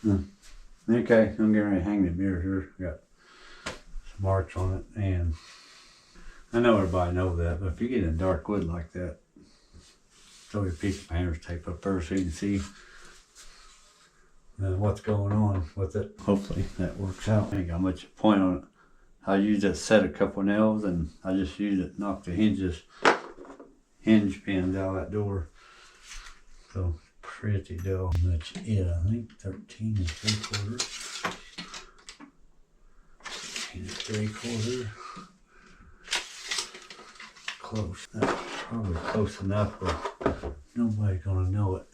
Okay, I'm getting ready to hang the mirror here. Got some marks on it, and I know everybody knows that, but if you get in dark wood like that, throw your piece of painter's tape up there so you can see what's going on with it. Hopefully that works out. I ain't got much point on it. I used to set a couple nails, and I just used it to knock the hinge pins out of that door. So pretty dull. Much it, I think 13 3/4. 13 3/4. Close. That's probably close enough where nobody's gonna know it.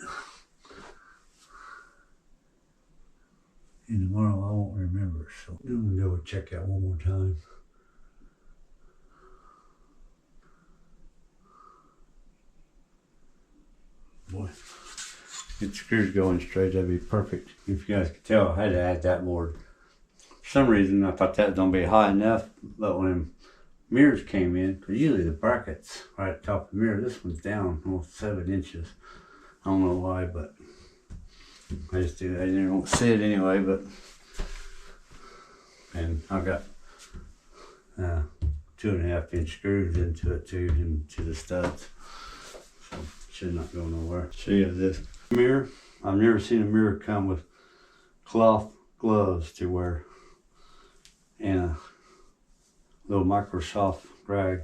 And tomorrow I won't remember, so I'm gonna go check out one more time. Boy, get the screws going straight, that'd be perfect. If you guys could tell, I had to add that board. For some reason, I thought that was gonna be high enough, but when them mirrors came in, because usually the bracket's right at the top of the mirror, this one's down almost 7 inches. I don't know why, but I just do that. I don't see it anyway, but, and I've got 2.5 inch screws into it too, into the studs. So should not go nowhere. Show you this mirror. I've never seen a mirror come with cloth gloves to wear and a little Microsoft rag.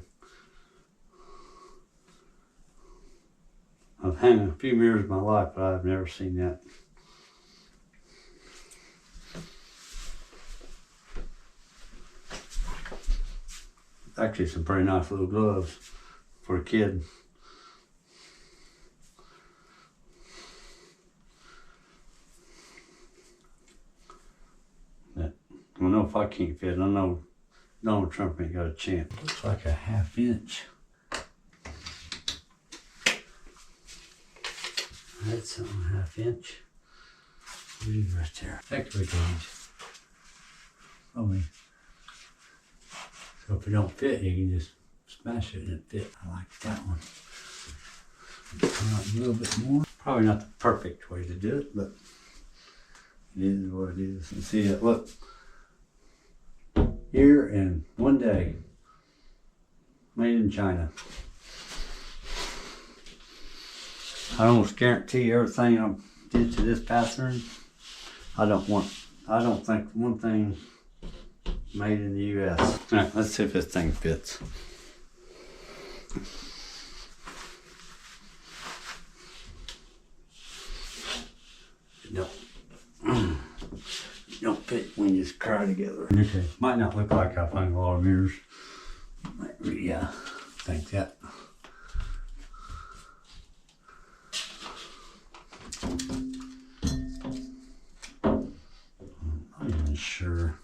I've hung a few mirrors in my life, but I've never seen that. Actually, some pretty nice little gloves for a kid. I don't know if I can't fit. I know Donald Trump ain't got a chance. Looks like a 1/2 inch. That's something 1/2 inch. Right there. X-ray gauge. Probably. So if it don't fit, you can just smash it and it fit. I like that one. Turn out a little bit more. Probably not the perfect way to do it, but it is what it is. You see it, look. Here in one day. Made in China. I almost guarantee everything I did to this bathroom, I don't think one thing made in the US. All right, let's see if this thing fits. No. You don't fit when you just cry together. Okay, might not look like I've hung a lot of mirrors. Might really think that. I'm not even sure.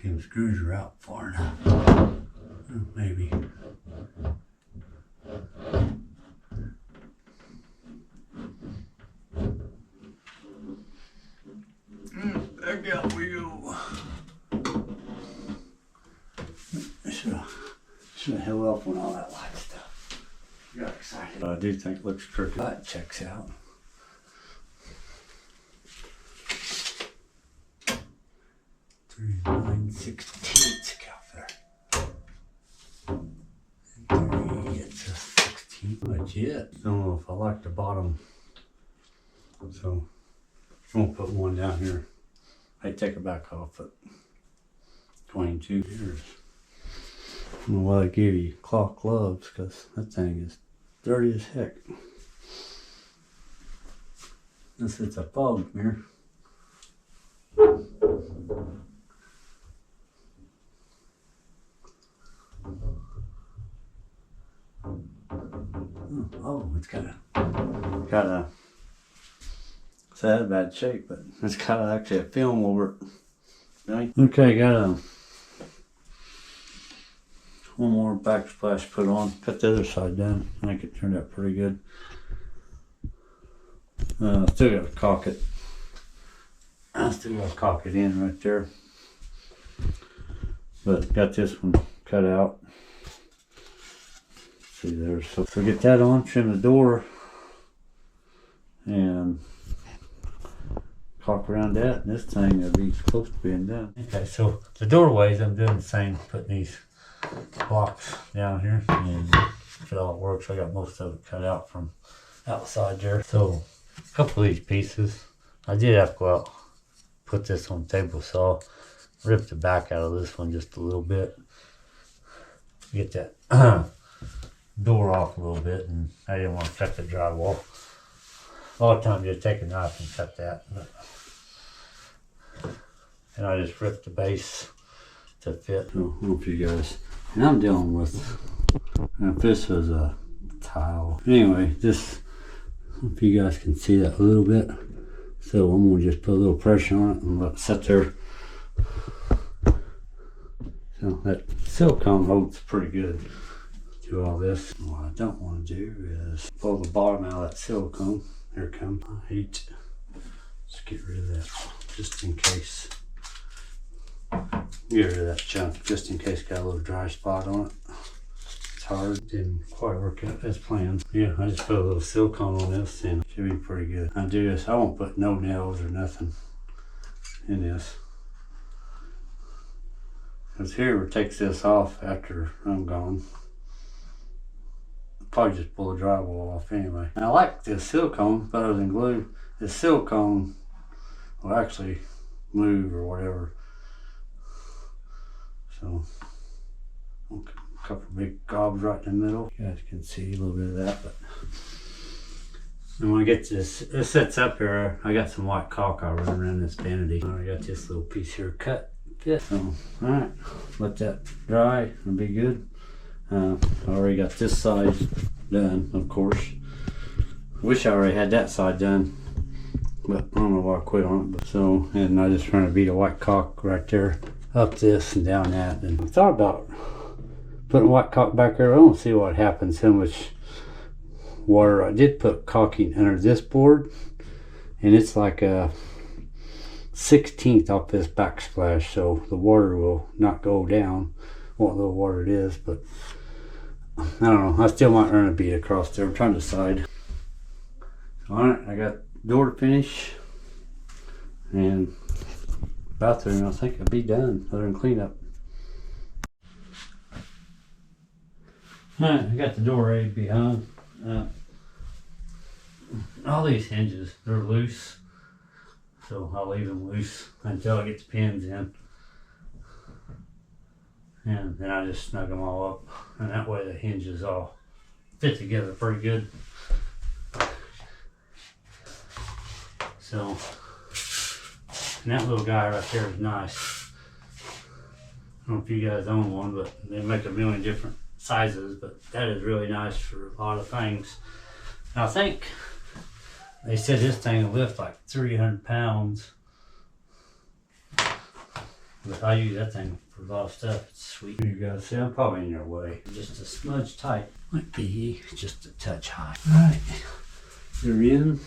Them screws are out far enough. Maybe. Back out we go. Should have held off on all that light stuff. Got excited. I do think it looks crooked. That checks out. 3 9/16 count there. 3, it's a 16. But yet, I don't know if I like the bottom. So I'm gonna put one down here. I take it back off at 22 years. I don't know why they give you cloth gloves, because that thing is dirty as heck. This is a fog mirror. Oh, it's got a sad bad shape, but it's got actually a film over it. Right? Okay, got one more backsplash put on. Cut the other side down. I think it turned out pretty good. Still got to caulk it. I still got to caulk it in right there. but got this one cut out. See there, so get that on, trim the door, and caulk around that, and this thing will be close to being done. Okay, so the doorways, I'm doing the same, putting these blocks down here, and if it all works, I got most of it cut out from outside there. So a couple of these pieces, I did have to go out, put this on the table saw, rip the back out of this one just a little bit, get that door off a little bit, and I didn't want to cut the drywall. A lot of times you take a knife and cut that, and I just ripped the base to fit. I don't know if you guys, and I'm dealing with, if this was a tile. Anyway, this, if you guys can see that a little bit. So I'm gonna just put a little pressure on it and let it sit there. So that silicone holds pretty good to all this. What I don't want to do is pull the bottom out of that silicone. Here it comes. I hate. Let's get rid of that just in case. Get rid of that chunk just in case got a little dry spot on it. It's hard. Didn't quite work out as planned. Yeah, I just put a little silicone on this and it should be pretty good. I do this. I won't put no nails or nothing in this. Because whoever takes this off after I'm gone, probably just pull the drywall off anyway. And I like this silicone better than glue. This silicone will actually move or whatever. So, okay, a couple big gobs right in the middle. You guys can see a little bit of that, but and when I get this, it sets up here. I got some white caulk I run around this vanity. I got this little piece here cut. Fit. So, all right, let that dry. It'll be good. I already got this side done, of course. Wish I already had that side done, but I don't know why I quit on it. But so, and I just run a bead of white caulk right there, up this and down that. And I thought about putting white caulk back there. I don't see what happens, how much water. I did put caulking under this board, and it's like a 1/16 off this backsplash, so the water will not go down. What little water it is, but I don't know. I still might run a bead across there. I'm trying to decide. Alright, I got door to finish and bathroom. I think it'll be done other than cleanup. Alright, I got the door ready to be hung. All these hinges, they're loose, so I'll leave them loose until I get the pins in. And then I just snug them all up, and that way the hinges all fit together pretty good. So, and that little guy right there is nice. I don't know if you guys own one, but they make a million different sizes, but that is really nice for a lot of things. And I think they said this thing will lift like 300 pounds. But I use that thing for a lot of stuff. It's sweet. You guys see, I'm probably in your way. Just a smudge tight. Might be just a touch high. Alright, they're in.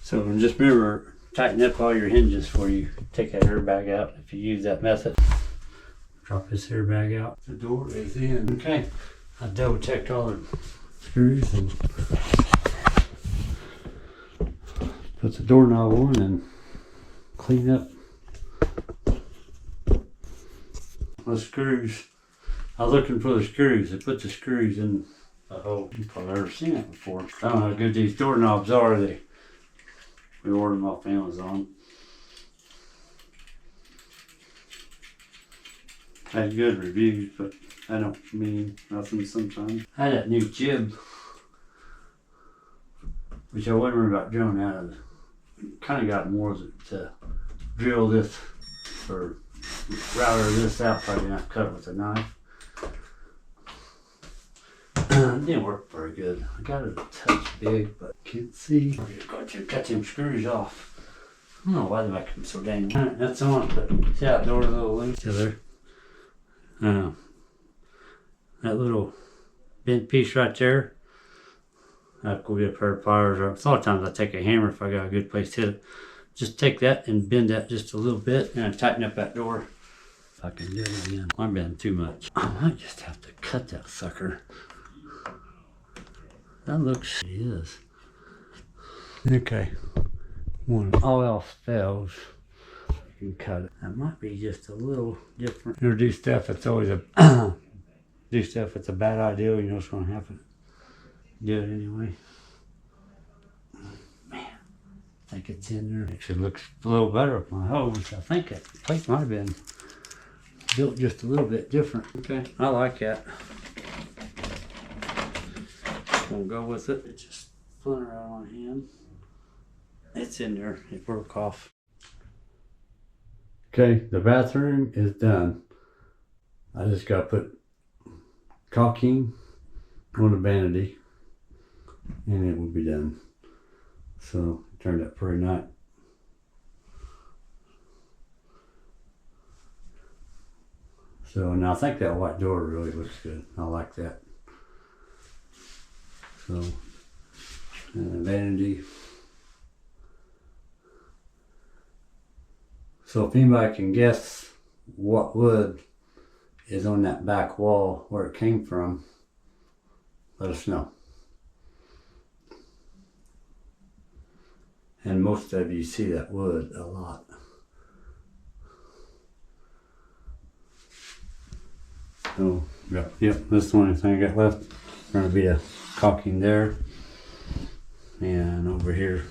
So just remember, tighten up all your hinges before you take that airbag out if you use that method. Drop this airbag out. The door is in. Okay, I double checked all the screws and put the doorknob on and clean up the screws. I was looking for the screws. They put the screws in a hole. You've probably never seen it before. I don't know how good these doorknobs are. We ordered them off Amazon. Had good reviews, but I don't mean nothing sometimes. I had that new jib, which I wasn't worried about drilling out of. Kind of got more to drill this or router this out, probably not cut it with a knife. Didn't work very good. I got it a touch big, but can't see. Got to cut them screws off. I don't know why they make them so dang. Alright, that's on, but see how the door's a little loose. See there? That little bent piece right there. I have to go get a pair of pliers, or a lot of times I take a hammer if I got a good place to hit it. Just take that and bend that just a little bit and tighten up that door. I can do it again. I've been too much. I might just have to cut that sucker. That looks, it is. Okay. When all else fails, you can cut it. That might be just a little different. You know, do stuff that's always a do stuff that's a bad idea. You know what's going to happen. Do it anyway. Man, I think it's in there. Actually looks a little better with my hose. I think that plate might have been built just a little bit different. Okay, I like that. We'll go with it. It just splintered out on my hand. It's in there. It broke off. Okay, the bathroom is done. I just got to put caulking on the vanity and it will be done. So it turned out pretty nice. So now I think that white door really looks good. I like that. So and the vanity. So if anybody can guess what wood is on that back wall, where it came from, let us know. And most of you see that wood a lot. So, yep, this is the only thing I got left. Going to be a caulking there. And over here,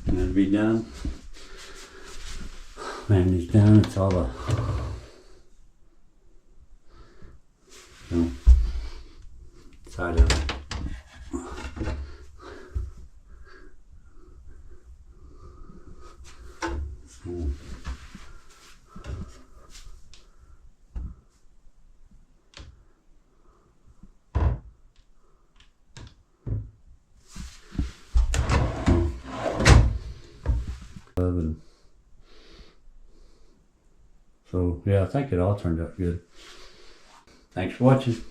and it'll be done. Vanity's done, it's all the side of it. So, so yeah, I think it all turned out good. Thanks for watching.